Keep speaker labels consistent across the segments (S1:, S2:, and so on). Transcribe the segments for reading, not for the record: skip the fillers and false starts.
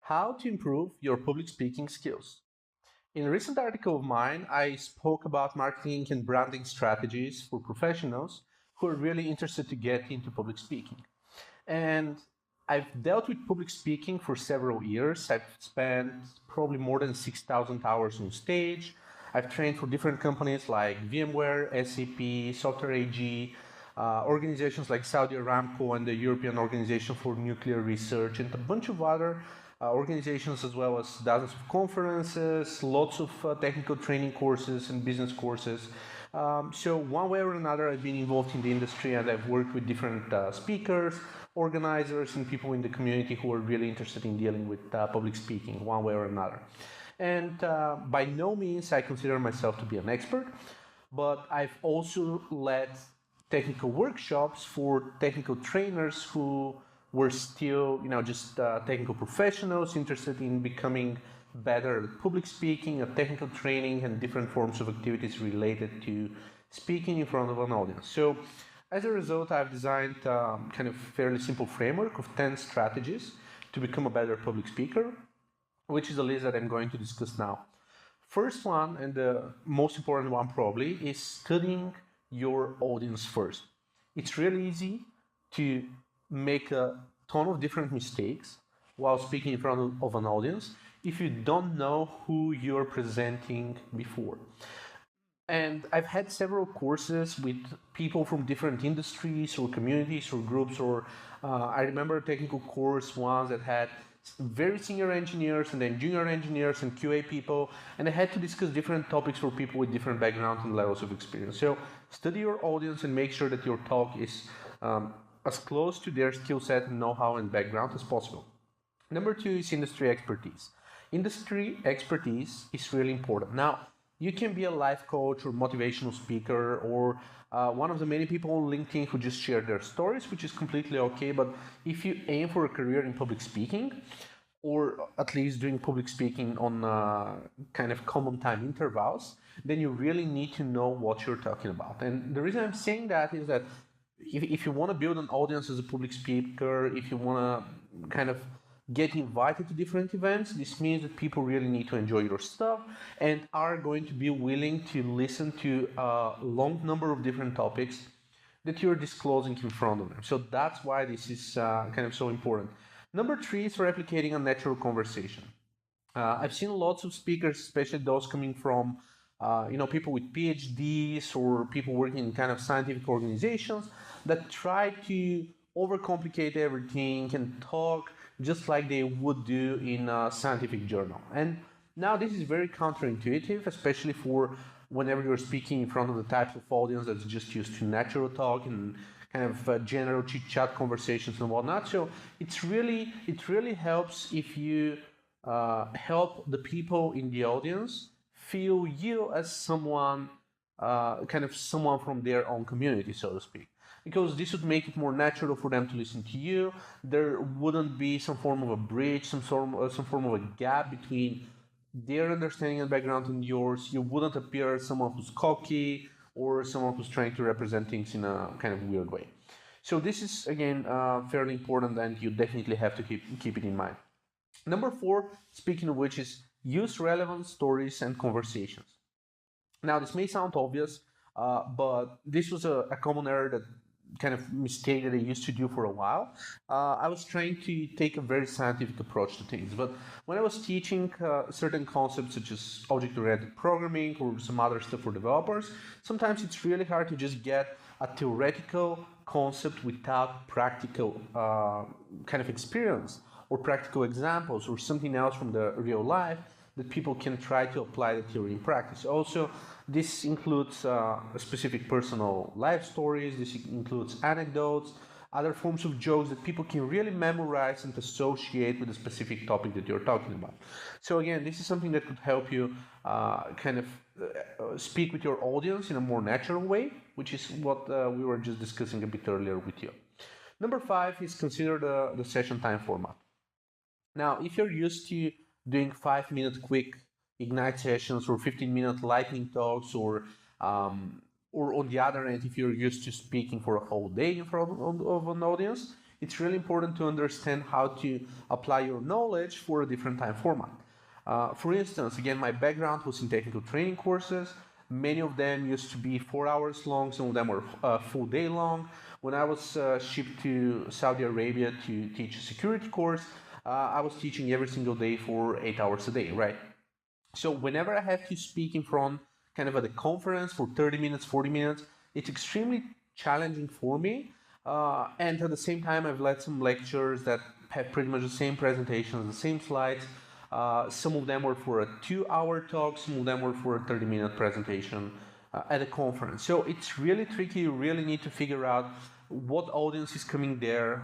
S1: How to improve your public speaking skills. In a recent article of mine, I spoke about marketing and branding strategies for professionals who are really interested to get into public speaking. And I've dealt with public speaking for several years. I've spent probably more than 6,000 hours on stage. I've trained for different companies like VMware, SAP, Software AG, organizations like Saudi Aramco and the European Organization for Nuclear Research, and a bunch of other organizations, as well as dozens of conferences, lots of technical training courses and business courses. So one way or another, I've been involved in the industry, and I've worked with different speakers, organizers, and people in the community who are really interested in dealing with public speaking one way or another. And by no means I consider myself to be an expert, but I've also led technical workshops for technical trainers who were still, just technical professionals interested in becoming better at public speaking, at technical training, and different forms of activities related to speaking in front of an audience. So, as a result, I've designed kind of fairly simple framework of 10 strategies to become a better public speaker, which is a list that I'm going to discuss now. First one, and the most important one probably, is studying your audience first. It's really easy to make a ton of different mistakes while speaking in front of an audience if you don't know who you're presenting before. And I've had several courses with people from different industries or communities or groups, or I remember a technical course once that had very senior engineers and then junior engineers and QA people, and I had to discuss different topics for people with different backgrounds and levels of experience. So study your audience and make sure that your talk is as close to their skill set and know-how and background as possible. Number two is industry expertise. Industry expertise is really important. Now, you can be a life coach or motivational speaker or one of the many people on LinkedIn who just share their stories, which is completely okay. But if you aim for a career in public speaking, or at least doing public speaking on kind of common time intervals, then you really need to know what you're talking about. And the reason I'm saying that is that if you want to build an audience as a public speaker, if you want to kind of get invited to different events, this means that people really need to enjoy your stuff and are going to be willing to listen to a long number of different topics that you're disclosing in front of them. So that's why this is kind of so important. Number three is replicating a natural conversation. I've seen lots of speakers, especially those coming from people with PhDs or people working in kind of scientific organizations that try to overcomplicate everything and talk just like they would do in a scientific journal. And now this is very counterintuitive, especially for whenever you're speaking in front of the type of audience that's just used to natural talk and kind of general chit-chat conversations and whatnot. So it really helps if you help the people in the audience feel you as someone, kind of someone from their own community, so to speak. Because this would make it more natural for them to listen to you. There wouldn't be some form of a bridge, some form of a gap between their understanding and background and yours. You wouldn't appear as someone who's cocky or someone who's trying to represent things in a kind of weird way. So this is, again, fairly important, and you definitely have to keep it in mind. Number four, speaking of which, is use relevant stories and conversations. Now, this may sound obvious, but this was a common error that kind of mistake that I used to do for a while. I was trying to take a very scientific approach to things, but when I was teaching certain concepts such as object-oriented programming or some other stuff for developers, sometimes it's really hard to just get a theoretical concept without practical kind of experience or practical examples or something else from the real life that people can try to apply the theory in practice. Also, this includes specific personal life stories, this includes anecdotes, other forms of jokes that people can really memorize and associate with a specific topic that you're talking about. So again, this is something that could help you kind of speak with your audience in a more natural way, which is what we were just discussing a bit earlier with you. Number five is consider the session time format. Now, if you're used to doing 5-minute quick Ignite sessions or 15-minute lightning talks, or on the other end, if you're used to speaking for a whole day in front of an audience, it's really important to understand how to apply your knowledge for a different time format. For instance, again, my background was in technical training courses. Many of them used to be 4 hours long, some of them were full day long. When I was shipped to Saudi Arabia to teach a security course, I was teaching every single day for 8 hours a day, right? So whenever I have to speak in front, kind of at a conference for 30 minutes, 40 minutes, it's extremely challenging for me. And at the same time, I've led some lectures that have pretty much the same presentations, the same slides. Some of them were for a 2-hour talk, some of them were for a 30-minute presentation at a conference. So it's really tricky. You really need to figure out what audience is coming there,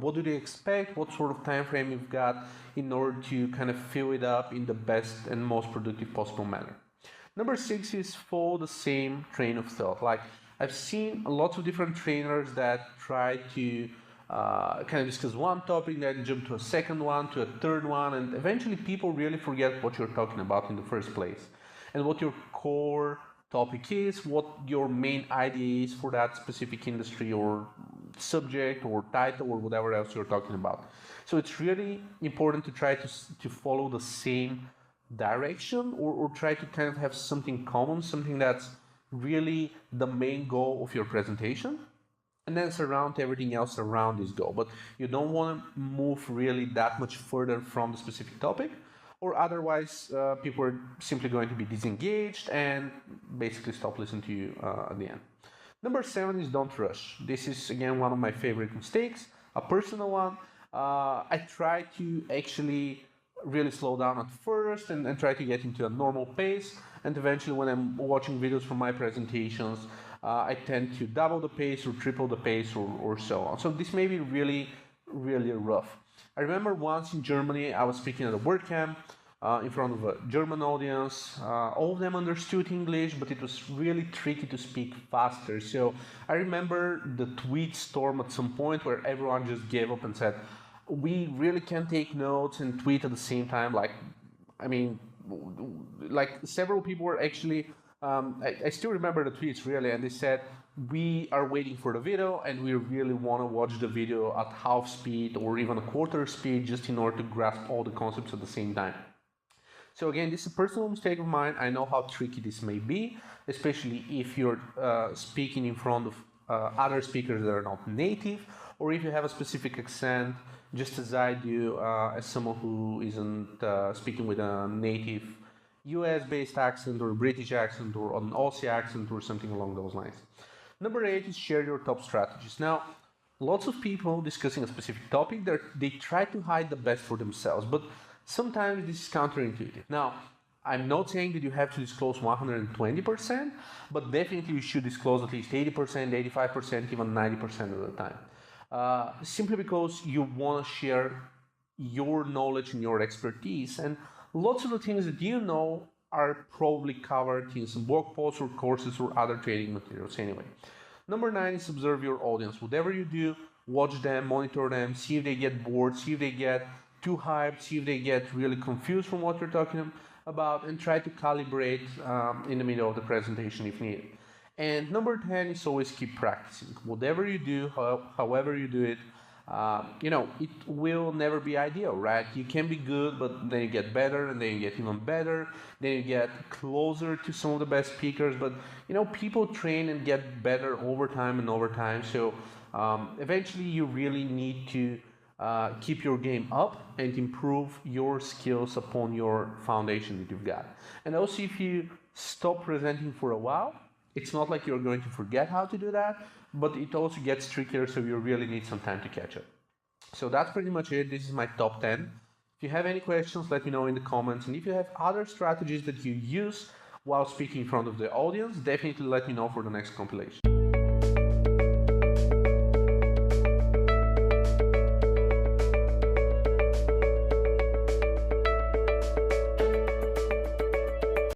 S1: what do they expect, what sort of time frame you've got in order to kind of fill it up in the best and most productive possible manner. Number 6 is follow the same train of thought. Like, I've seen lots of different trainers that try to kind of discuss one topic, then jump to a second one, to a third one, and eventually people really forget what you're talking about in the first place and what your core topic is, what your main idea is for that specific industry or subject or title or whatever else you're talking about. So it's really important to try to follow the same direction, or try to kind of have something common, something that's really the main goal of your presentation, and then surround everything else around this goal. But you don't want to move really that much further from the specific topic, or otherwise people are simply going to be disengaged and basically stop listening to you at the end. Number 7 is don't rush. This is again one of my favorite mistakes, a personal one. I try to actually really slow down at first and try to get into a normal pace, and eventually when I'm watching videos from my presentations, I tend to double the pace or triple the pace or so on. So this may be really, really rough. I remember once in Germany, I was speaking at a WordCamp in front of a German audience. All of them understood English, but it was really tricky to speak faster. So I remember the tweet storm at some point where everyone just gave up and said, we really can't take notes and tweet at the same time. Like several people were actually, I still remember the tweets really, and they said, we are waiting for the video and we really want to watch the video at half speed or even a quarter speed just in order to grasp all the concepts at the same time. So again, this is a personal mistake of mine. I know how tricky this may be, especially if you're speaking in front of other speakers that are not native, or if you have a specific accent, just as I do, as someone who isn't speaking with a native US-based accent or a British accent or an Aussie accent or something along those lines. Number 8 is share your top strategies. Now, lots of people discussing a specific topic, they try to hide the best for themselves, but sometimes this is counterintuitive. Now, I'm not saying that you have to disclose 120%, but definitely you should disclose at least 80%, 85%, even 90% of the time. Simply because you want to share your knowledge and your expertise, and lots of the things that you know are probably covered in some blog posts or courses or other training materials anyway. Number 9 is observe your audience. Whatever you do, watch them, monitor them, see if they get bored, see if they get too hyped, see if they get really confused from what you're talking about, and try to calibrate in the middle of the presentation if needed. And number 10 is always keep practicing. Whatever you do, however you do it, it will never be ideal, right? You can be good, but then you get better, and then you get even better, then you get closer to some of the best speakers. But people train and get better over time and over time. So eventually you really need to keep your game up and improve your skills upon your foundation that you've got. And also, if you stop presenting for a while, it's not like you're going to forget how to do that, but it also gets trickier, so you really need some time to catch up. So that's pretty much it. This is my top 10. If you have any questions, let me know in the comments. And if you have other strategies that you use while speaking in front of the audience, definitely let me know for the next compilation.